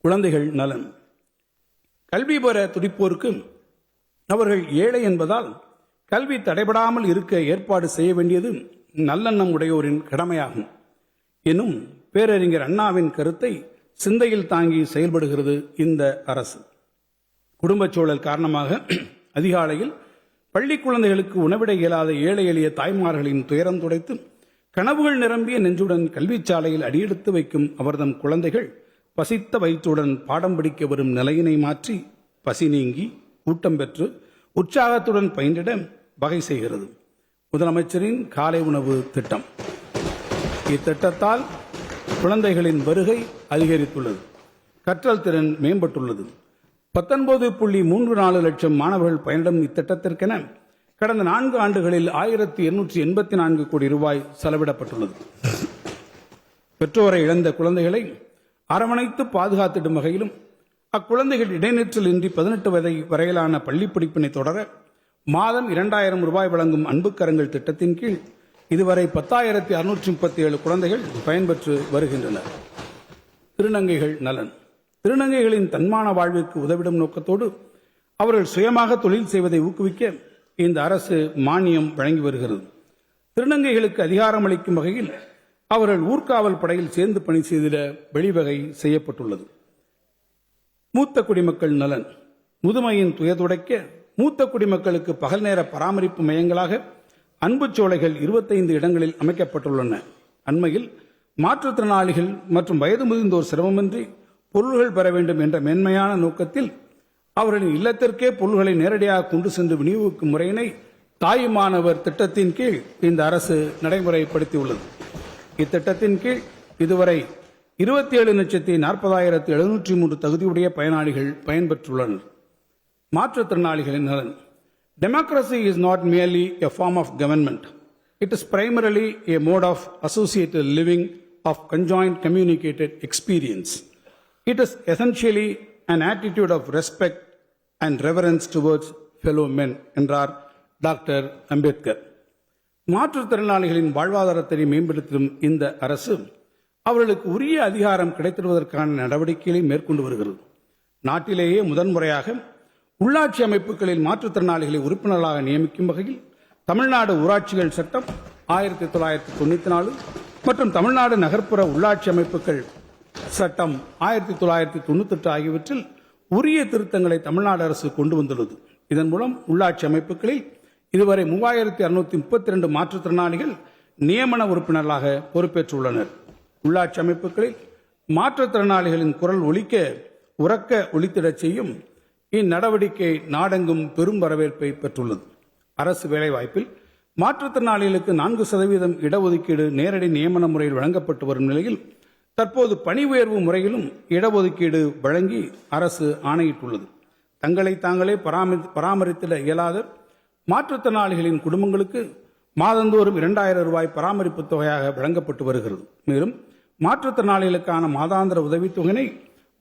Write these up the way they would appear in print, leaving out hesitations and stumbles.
குழந்தைகள் நலன். கல்வி பெற துடிப்போருக்கு அவர்கள் ஏழை என்பதால் கல்வி தடைபடாமல் இருக்க ஏற்பாடு செய்ய வேண்டியது நல்லெண்ணம் உடையோரின் கடமையாகும் எனும் பேரறிஞர் அண்ணாவின் கருத்தை சிந்தையில் தாங்கி செயல்படுகிறது இந்த அரசு. குடும்பச் சூழல் காரணமாக அதிகாலையில் பள்ளி குழந்தைகளுக்கு உணவிட இயலாத ஏழை எளிய தாய்மார்களின் துயரம் துடைத்து கனவுகள் நிரம்பிய நெஞ்சுடன் கல்விச்சாலையில் அடியெடுத்து வைக்கும் அவர்தம் குழந்தைகள் பசித்த வயிற்றுடன் பாடம் படிக்க வரும் நிலையினை மாற்றி பசி நீங்கி ஊட்டம் பெற்று உற்சாகத்துடன் பயின்றிட வகை செய்கிறது முதலமைச்சரின் காலை உணவு திட்டம். இத்திட்டத்தால் குழந்தைகளின் வருகை அதிகரித்துள்ளது, கற்றல் திறன் மேம்பட்டுள்ளது. 19.34 லட்சம் மாணவர்கள் பயனிடும் இத்திட்டத்திற்கென கடந்த 4 ஆண்டுகளில் 1884 கோடி ரூபாய் செலவிடப்பட்டுள்ளது. பெற்றோரை இழந்த குழந்தைகளை அரவணைத்து பாதுகாத்திடும் வகையிலும் அக்குழந்தைகள் இடைநிற்றல் இன்றி 18 வயது வரையிலான பள்ளி படிப்பினை தொடர மாதம் 2000 ரூபாய் வழங்கும் அன்புக்கரங்கள் திட்டத்தின் கீழ் இதுவரை 10,637 குழந்தைகள் பயன்பெற்று வருகின்றனர். திருநங்கைகள் நலன். திருநங்கைகளின் தன்மான வாழ்விற்கு உதவிடும் நோக்கத்தோடு அவர்கள் சுயமாக தொழில் செய்வதை ஊக்குவிக்க இந்த அரசு மானியம் வழங்கி வருகிறது. திருநங்கைகளுக்கு அதிகாரம் அளிக்கும் வகையில் அவர்கள் ஊர்காவல் படையில் சேர்ந்து பணி செய்திட வழிவகை செய்யப்பட்டுள்ளது. மூத்த குடிமக்கள் நலன். முதுமையின் துயதுடைக்க மூத்த குடிமக்களுக்கு பகல் நேர பராமரிப்பு மையங்களாக அன்பு சோலைகள் 25 இடங்களில் அமைக்கப்பட்டுள்ளன. அண்மையில் மாற்றுத்திறனாளிகள் மற்றும் வயது முதிர்ந்தோர் சிரமமின்றி பொருள்கள் பெற வேண்டும் என்ற மென்மையான நோக்கத்தில் அவர்களின் இல்லத்திற்கே பொருள்களை நேரடியாக கொண்டு சென்று விநியோகிக்கும் முறையினை தாயுமானவர் திட்டத்தின் கீழ் இந்த அரசு நடைமுறைப்படுத்தியுள்ளது. இத்திட்டத்தின் கீழ் இதுவரை 27,40,703 தகுதியுடைய பயனாளிகள் பயன்பெற்றுள்ளனர். மாற்றுத்திறனாளிகளின் நலன். Democracy is not merely a form of government. It is primarily a mode of associated living of conjoined communicated experience. It is essentially an attitude of respect and reverence towards fellow men என்றார் doctor Ambedkar. மாற்றுத்திறனாளிகளின் வாழ்வாதாரத்தை மேம்படுத்தும் இந்த அரசு அவர்களுக்கு உரிய அதிகாரம் கிடைத்திடுவதற்கான நடவடிக்கைகளை மேற்கொண்டு வருகிறது. நாட்டிலேயே முதன்முறையாக உள்ளாட்சி அமைப்புகளில் மாற்றுத்திறனாளிகளை உறுப்பினர்களாக நியமிக்கும் வகையில் தமிழ்நாடு ஊராட்சிகள் சட்டம் 1994 மற்றும் தமிழ்நாடு நகர்ப்புற உள்ளாட்சி அமைப்புகள் சட்டம் 1998 ஆகியவற்றில் உரிய திருத்தங்களை தமிழ்நாடு அரசு கொண்டு வந்துள்ளது. இதன் மூலம் உள்ளாட்சி அமைப்புகளில் இதுவரை 3,632 மாற்றுத்திறனாளிகள் நியமன உறுப்பினர்களாக பொறுப்பேற்றுள்ளனர். உள்ளாட்சி அமைப்புகளில் மாற்றுத்திறனாளிகளின் குரல் உறக்க ஒலித்திடச் செய்யும் இந்நடவடிக்கை நாடெங்கும் பெரும் வரவேற்பை பெற்றுள்ளது. அரசு வேலைவாய்ப்பில் மாற்றுத்திறனாளிகளுக்கு 4% இடஒதுக்கீடு நேரடி நியமன முறையில் வழங்கப்பட்டு வரும் நிலையில் தற்போது பணி உயர்வு முறையிலும் இடஒதுக்கீடு வழங்கி அரசு ஆணையிட்டுள்ளது. தங்களை தாங்களே பராமரித்திட இயலாத மாற்றுத்திறனாளிகளின் குடும்பங்களுக்கு மாதந்தோறும் 2,000 ரூபாய் பராமரிப்பு தொகையாக வழங்கப்பட்டு வருகிறது. மேலும் மாற்றுத்திறனாளிகளுக்கான மாதாந்திர உதவித்தொகையினை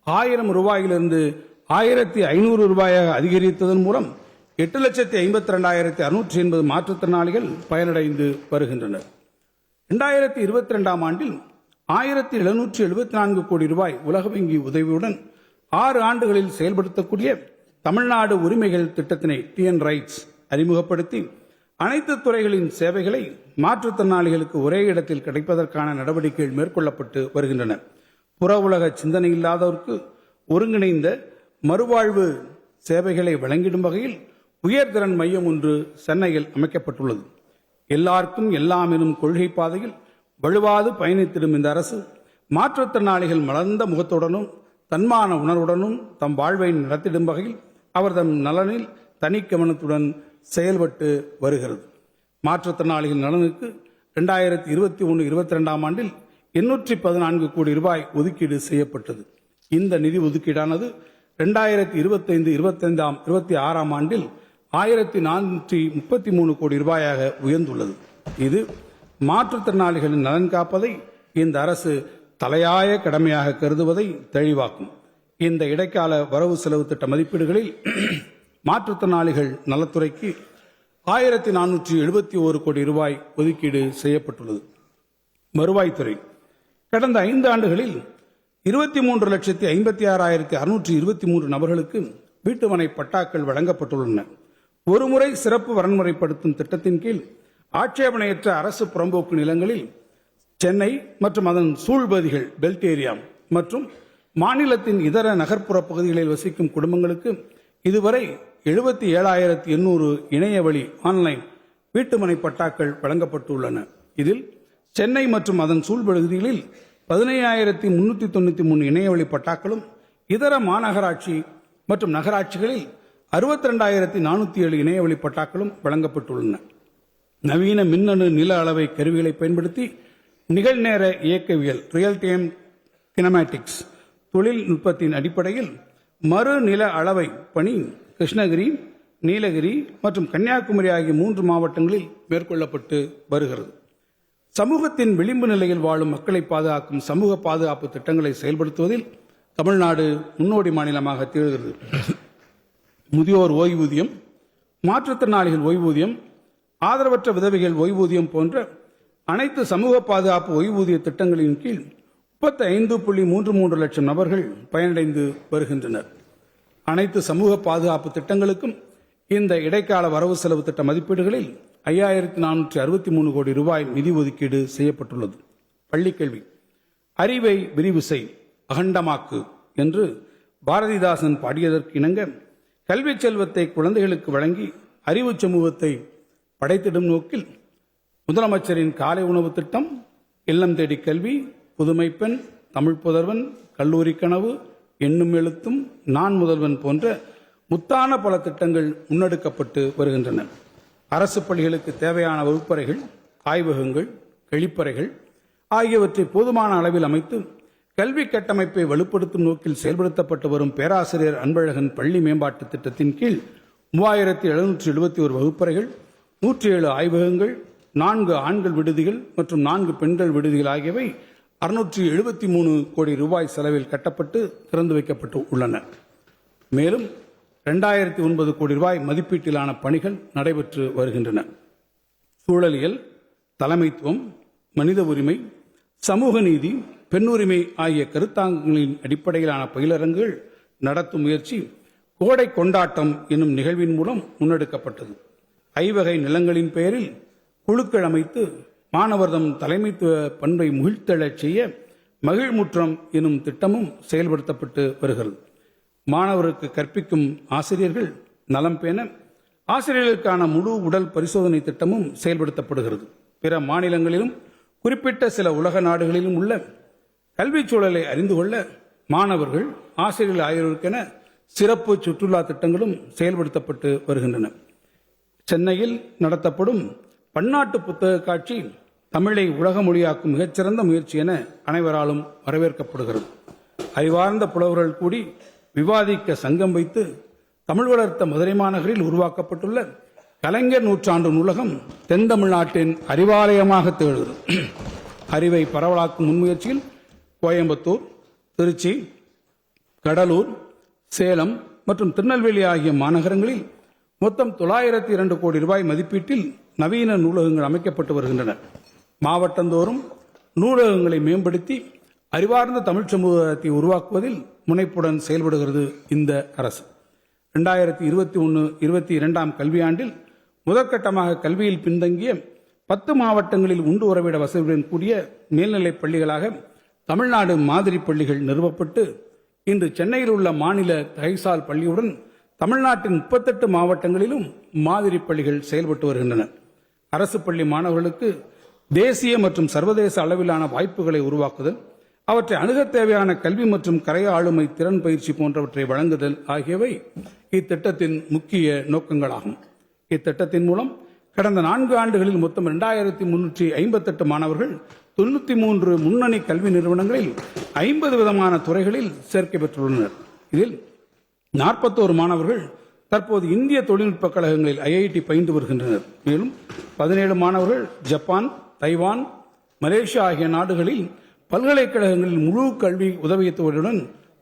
1,000 ரூபாயிலிருந்து 1,500 ரூபாயாக அதிகரித்ததன் மூலம் 8,52,680 மாற்றுத்திறனாளிகள் பயனடைந்து வருகின்றனர். 2022 ஆண்டில் 1,774 கோடி ரூபாய் உலக வங்கி உதவியுடன் 6 ஆண்டுகளில் செயல்படுத்தக்கூடிய தமிழ்நாடு உரிமைகள் திட்டத்தினை டிஎன் ரைட்ஸ் அறிமுகப்படுத்தி அனைத்து துறைகளின் சேவைகளை மாற்றுத்திறனாளிகளுக்கு ஒரே இடத்தில் கிடைப்பதற்கான நடவடிக்கைகள் மேற்கொள்ளப்பட்டு வருகின்றன. புற உலக சிந்தனை இல்லாதவருக்கு ஒருங்கிணைந்த மறுவாழ்வு சேவைகளை வழங்கிடும் வகையில் உயர்திறன் மையம் ஒன்று சென்னையில் அமைக்கப்பட்டுள்ளது. எல்லாருக்கும் எல்லாம் எனும் கொள்கை பாதையில் வலுவாது பயணித்திடும் இந்த அரசு மாற்றுத்திறனாளிகள் மலர்ந்த முகத்துடனும் தன்மான உணர்வுடனும் தம் வாழ்வை நடத்திடும் வகையில் அவர்தம் நலனில் தனி கவனத்துடன் செயல்பட்டு வருகிறது. மாற்றுத்திறனாளிகள் நலனுக்கு 2021-22 ஆண்டில் 814 கோடி ரூபாய் ஒதுக்கீடு செய்யப்பட்டது. இந்த நிதி ஒதுக்கீடானது 2025-26 ஆண்டில் 1,433 கோடி ரூபாயாக உயர்ந்துள்ளது. இது மாற்றுத்திறனாளிகளின் நலன் காப்பதை இந்த அரசு தலையாய கடமையாக கருதுவதை தெளிவாக்கும். இந்த இடைக்கால வரவு செலவு திட்ட மதிப்பீடுகளில் மாற்றுத்திறனாளிகள் நலத்துறைக்கு 1,471 கோடி ரூபாய் ஒதுக்கீடு செய்யப்பட்டுள்ளது. வருவாய்த்துறை கடந்த 5 ஆண்டுகளில் 23,56,623 நபர்களுக்கு வீட்டுமனை பட்டாக்கள் வழங்கப்பட்டுள்ளன. ஒருமுறை சிறப்பு வரன்முறைப்படுத்தும் திட்டத்தின் கீழ் ஆட்சேபணையற்ற அரசு புறம்போக்கு நிலங்களில் சென்னை மற்றும் அதன் சூழ்பகுதிகள் பெல்ட் ஏரியா மற்றும் மாநிலத்தின் இதர நகர்ப்புற பகுதிகளில் வசிக்கும் குடும்பங்களுக்கு இதுவரை 77,800 இணையவழி ஆன்லைன் வீட்டுமனை பட்டாக்கள் வழங்கப்பட்டுள்ளன. இதில் சென்னை மற்றும் அதன் சூழ்பகுதிகளில் 15,393 இணையவழி பட்டாக்களும் இதர மாநகராட்சி மற்றும் நகராட்சிகளில் 62,407 இணையவழி பட்டாக்களும் வழங்கப்பட்டுள்ளன. நவீன மின்னணு நில அளவை கருவிகளை பயன்படுத்தி நிகழ்நேர இயக்கவியல் ரியல் டைம் கினமேட்டிக்ஸ் தொழில்நுட்பத்தின் அடிப்படையில் மறு நில அளவை பணி கிருஷ்ணகிரி, நீலகிரி மற்றும் கன்னியாகுமரி ஆகிய 3 மாவட்டங்களில் மேற்கொள்ளப்பட்டு வருகிறது. சமூகத்தின் விளிம்பு நிலையில் வாழும் மக்களை பாதுகாக்கும் சமூக பாதுகாப்பு திட்டங்களை செயல்படுத்துவதில் தமிழ்நாடு முன்னோடி மாநிலமாக திகழ்கிறது. முதியோர் ஓய்வூதியம், மாற்றுத்திறனாளிகள் ஓய்வூதியம், ஆதரவற்ற விதவைகள் ஓய்வூதியம் போன்ற அனைத்து சமூக பாதுகாப்பு ஓய்வூதிய திட்டங்களின் கீழ் 35.33 லட்சம் நபர்கள் பயனடைந்து வருகின்றனர். அனைத்து சமூக பாதுகாப்பு திட்டங்களுக்கும் இந்த இடைக்கால வரவு செலவு திட்ட மதிப்பீடுகளில் 5,463 கோடி ரூபாய் நிதி ஒதுக்கீடு செய்யப்பட்டுள்ளது. பள்ளிக்கல்வி, அறிவை விரிவு செய், அகண்டமாக்கு என்று பாரதிதாசன் பாடியதற்கு இணங்க கல்வி செல்வத்தை குழந்தைகளுக்கு வழங்கி அறிவு சமூகத்தை படைத்திடும் நோக்கில் முதலமைச்சரின் காலை உணவு திட்டம், இல்லம் தேடி கல்வி, புதுமை பெண், தமிழ் புதல்வன், கல்லூரி கனவு, எண்ணும் எழுத்தும், நான் முதல்வன் போன்ற முத்தான பல திட்டங்கள் முன்னெடுக்கப்பட்டு வருகின்றன. அரசு பள்ளிகளுக்கு தேவையான வகுப்பறைகள், ஆய்வகங்கள், கழிப்பறைகள் ஆகியவற்றை போதுமான அளவில் அமைத்து கல்வி கட்டமைப்பை வலுப்படுத்தும் நோக்கில் செயல்படுத்தப்பட்டு வரும் பேராசிரியர் அன்பழகன் பள்ளி மேம்பாட்டு திட்டத்தின் கீழ் 3,771 வகுப்பறைகள், 107 ஆய்வகங்கள், 4 ஆண்கள் விடுதிகள் மற்றும் 4 பெண்கள் விடுதிகள் ஆகியவை 673 கோடி ரூபாய் செலவில் கட்டப்பட்டு திறந்து வைக்கப்பட்டு உள்ளன. மேலும் 2,009 கோடி ரூபாய் மதிப்பீட்டிலான பணிகள் நடைபெற்று வருகின்றன. சூழலியல், தலைமைத்துவம், மனித உரிமை, சமூக நீதி, பெண்ணுரிமை ஆகிய கருத்தாங்கங்களின் அடிப்படையிலான பயிலரங்குகள் நடத்தும் முயற்சி கோடை கொண்டாட்டம் என்னும் நிகழ்வின் மூலம் முன்னெடுக்கப்பட்டது. ஐவகை நிலங்களின் பெயரில் குழுக்கள் அமைத்து மாணவர்தம் தலைமைத்துவ பண்பை முகிழ்த்தெழச் செய்ய மகிழ்முற்றம் எனும் திட்டமும் செயல்படுத்தப்பட்டு வருகிறது. மாணவருக்கு கற்பிக்கும் ஆசிரியர்கள் நலம் பேண ஆசிரியர்களுக்கான முழு உடல் பரிசோதனை திட்டமும் செயல்படுத்தப்படுகிறது. பிற மாநிலங்களிலும் குறிப்பிட்ட சில உலக நாடுகளிலும் உள்ள கல்விச் சூழலை அறிந்து கொள்ள மாணவர்கள், ஆசிரியர்கள் ஆகியோருக்கென சிறப்பு சுற்றுலா திட்டங்களும் செயல்படுத்தப்பட்டு வருகின்றன. சென்னையில் நடத்தப்படும் பன்னாட்டு புத்தக காட்சி தமிழை உலக மொழியாக்கும் மிகச்சிறந்த முயற்சி என அனைவராலும் வரவேற்கப்படுகிறது. அறிவார்ந்த புலவர்கள் கூடி விவாதிக்க சங்கம் வைத்து தமிழ் வளர்த்த மதுரை மாநகரில் உருவாக்கப்பட்டுள்ள கலைஞர் நூற்றாண்டு நூலகம் தென் தமிழ்நாட்டின் அறிவாலயமாக திகழ்கிறது. அறிவை பரவலாக்கும் முன்முயற்சியில் கோயம்புத்தூர், திருச்சி, கடலூர், சேலம் மற்றும் திருநெல்வேலி ஆகிய மாநகரங்களில் மொத்தம் 902 கோடி ரூபாய் மதிப்பீட்டில் நவீன நூலகங்கள் அமைக்கப்பட்டு வருகின்றன. மாவட்டந்தோறும் நூலகங்களை மேம்படுத்தி அறிவார்ந்த தமிழ் சமூகத்தை உருவாக்குவதில் முனைப்புடன் செயல்படுகிறது இந்த அரசு. 2021-22 கல்வியாண்டில் முதற்கட்டமாக கல்வியில் பின்தங்கிய 10 மாவட்டங்களில் உண்டு உறவிட வசதியுடன் கூடிய மேல்நிலைப் பள்ளிகளாக தமிழ்நாடு மாதிரி பள்ளிகள் நிறுவப்பட்டு இன்று சென்னையில் உள்ள மாநில கைசால் பள்ளியுடன் தமிழ்நாட்டின் 38 மாவட்டங்களிலும் மாதிரி பள்ளிகள் செயல்பட்டு வருகின்றன. அரசு பள்ளி மாணவர்களுக்கு தேசிய மற்றும் சர்வதேச அளவிலான வாய்ப்புகளை உருவாக்குதல், அவற்றை அணுகத் தேவையான கல்வி மற்றும் கரை ஆளுமை திறன் பயிற்சி போன்றவற்றை வழங்குதல் ஆகியவை இத்திட்டத்தின் முக்கிய நோக்கங்களாகும். இத்திட்டத்தின் மூலம் கடந்த 4 ஆண்டுகளில் மொத்தம் 2,358 மாணவர்கள் 93 முன்னணி கல்வி நிறுவனங்களில் 50 விதமான துறைகளில் சேர்க்கை பெற்றுள்ளனர். இதில் 41 மாணவர்கள் தற்போது இந்திய தொழில்நுட்ப கழகங்களில் IIT பயின்று வருகின்றனர். மேலும் 17 மாணவர்கள் ஜப்பான், தைவான், மலேசியா ஆகிய நாடுகளில் பல்கலைக்கழகங்களில் முழு கல்வி உதவித்தொகையுடன்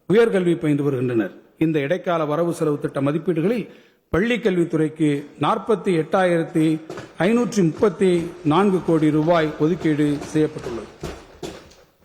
உயர்கல்வி பயின்று வருகின்றனர். இந்த இடைக்கால வரவு செலவு திட்ட மதிப்பீடுகளில் பள்ளி கல்வித்துறைக்கு 48,534 கோடி ரூபாய் ஒதுக்கீடு செய்யப்பட்டுள்ளது.